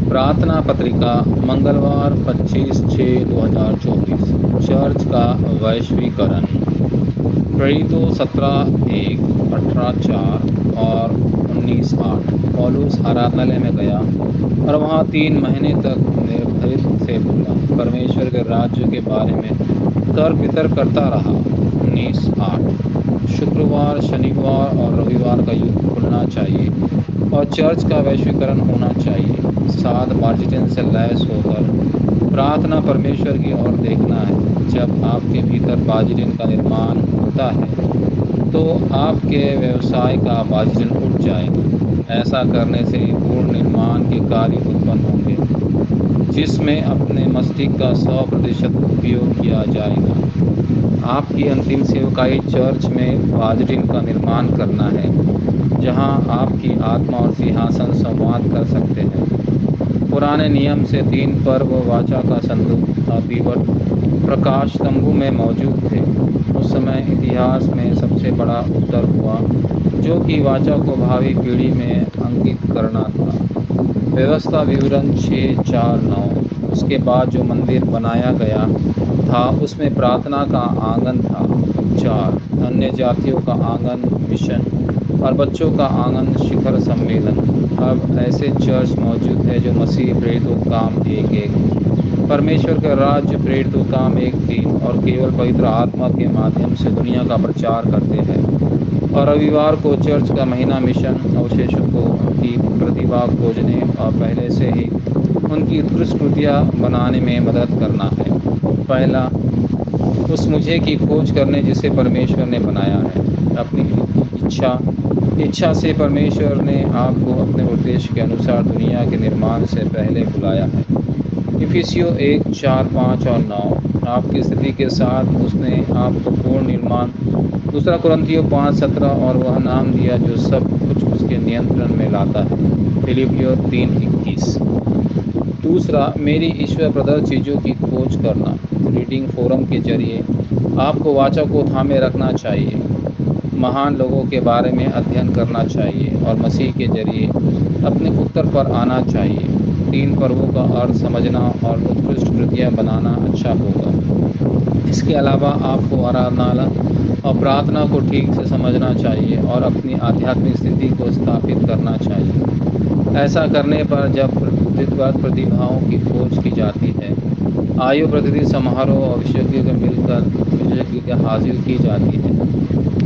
प्रार्थना पत्रिका मंगलवार 25/6/2024। चर्च का वैश्वीकरण। प्रेरितों 17:1, 18:4 और 19:8। पौलुस आराधनालय में गया और वहाँ 3 महीने तक निर्भय से बोला। परमेश्वर के राज्य के बारे में तर्क वितर्क करता रहा। 19:8। शुक्रवार, शनिवार और रविवार का युग खुलना चाहिए और चर्च का वैश्वीकरण होना चाहिए। 7 मार्जिन से लैस होकर प्रार्थना परमेश्वर की ओर देखना है। जब आपके भीतर बाजरीन का निर्माण होता है तो आपके व्यवसाय का बाजरीन उठ जाएगा। ऐसा करने से पूर्ण निर्माण के कार्य उत्पन्न होंगे जिसमें अपने मस्तिष्क का 100% उपयोग किया जाएगा। आपकी अंतिम सेवकाई चर्च में बाजरीन का निर्माण करना है जहां आपकी आत्मा और सिंहासन संवाद कर सकते हैं। पुराने नियम से 3 पर्व वाचा का संदूक दीवट प्रकाश तंबू में मौजूद थे। उस समय इतिहास में सबसे बड़ा उत्तर हुआ जो कि वाचा को भावी पीढ़ी में अंकित करना था। व्यवस्था विवरण 6:4-9। उसके बाद जो मंदिर बनाया गया था उसमें प्रार्थना का आंगन था। 4 अन्य जातियों का आंगन मिशन और बच्चों का आंगन शिखर सम्मेलन। अब ऐसे चर्च मौजूद है जो मसीह प्रेरितों काम 1:1 परमेश्वर के राज्य प्रेरितों काम 1:3 और केवल पवित्र आत्मा के माध्यम से दुनिया का प्रचार करते हैं। और रविवार को चर्च का महीना मिशन अवशेषों को उनकी प्रतिभा खोजने और पहले से ही उनकी उत्कृष्ट कृतियाँ बनाने में मदद करना है। पहला, उस मुझे की खोज करने जिसे परमेश्वर ने बनाया है। अपनी इच्छा से परमेश्वर ने आपको अपने उद्देश्य के अनुसार दुनिया के निर्माण से पहले बुलाया है। इफिसियों 1:4, 5 और 9। आपकी स्थिति के साथ उसने आपको पूर्ण निर्माण। 2 कुरिन्थियों 5:17 और वह नाम दिया जो सब कुछ उसके नियंत्रण में लाता है। फिलिपियों 3:21। दूसरा, मेरी ईश्वर प्रदत्त चीज़ों की खोज करना। रीडिंग फोरम के जरिए आपको वाचा को थामे रखना चाहिए, महान लोगों के बारे में अध्ययन करना चाहिए और मसीह के जरिए अपने उत्तर पर आना चाहिए। 3 पर्वों का अर्थ समझना और उत्कृष्ट कृतियाँ बनाना अच्छा होगा। इसके अलावा आपको आराधनालय और प्रार्थना को ठीक से समझना चाहिए और अपनी आध्यात्मिक स्थिति को स्थापित करना चाहिए। ऐसा करने पर जब विद्वत प्रतिभाओं की खोज की जाती है, आयु प्रतिनिधि समारोह और विशेषज्ञ हासिल की जाती है।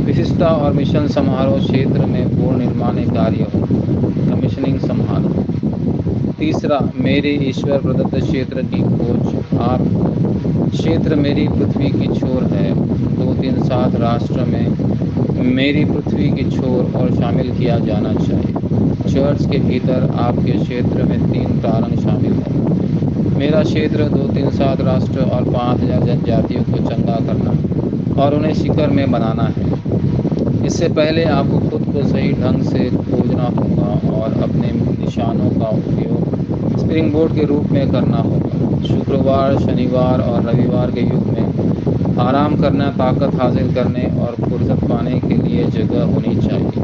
विशिष्टता और मिशन समारोह क्षेत्र में पूर्ण निर्माण कार्य हो। कमीशनिंग समारोह। तीसरा, मेरे ईश्वर प्रदत्त क्षेत्र की खोज। आप क्षेत्र मेरी पृथ्वी की छोर है। 2-3-7 राष्ट्र में मेरी पृथ्वी की छोर और शामिल किया जाना चाहिए। चर्च के भीतर आपके क्षेत्र में 3 तारंग शामिल है। मेरा क्षेत्र 2-3-7 राष्ट्र और 5000 जनजातियों को चंगा करना और उन्हें शिखर में बनाना है। इससे पहले आपको खुद को सही ढंग से खोजना होगा और अपने निशानों का उपयोग स्प्रिंग बोर्ड के रूप में करना होगा। शुक्रवार, शनिवार और रविवार के युग में आराम करना ताकत हासिल करने और फुर्सत पाने के लिए जगह होनी चाहिए।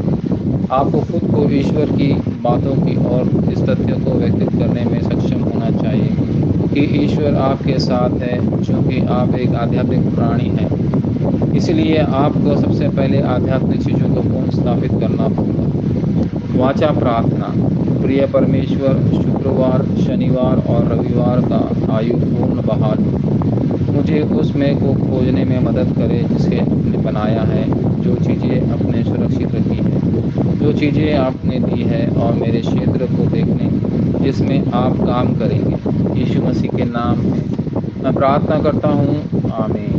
आपको खुद को ईश्वर की बातों की और इस तथ्य को व्यक्त करने में सक्षम होना चाहिए कि ईश्वर आपके साथ है, क्योंकि आप एक आध्यात्मिक प्राणी हैं। इसलिए आपको सबसे पहले आध्यात्मिक चीज़ों को पुनः स्थापित करना होगा। वाचा प्रार्थना। प्रिय परमेश्वर, शुक्रवार, शनिवार और रविवार का आयु पूर्ण बहाल मुझे उसमें को खोजने में मदद करे जिसे आपने बनाया है, जो चीज़ें आपने सुरक्षित रखी है, जो चीज़ें आपने दी है और मेरे क्षेत्र को देखने जिसमें आप काम करेंगे। यीशु मसीह के नाम में मैं प्रार्थना करता हूँ, आमीन।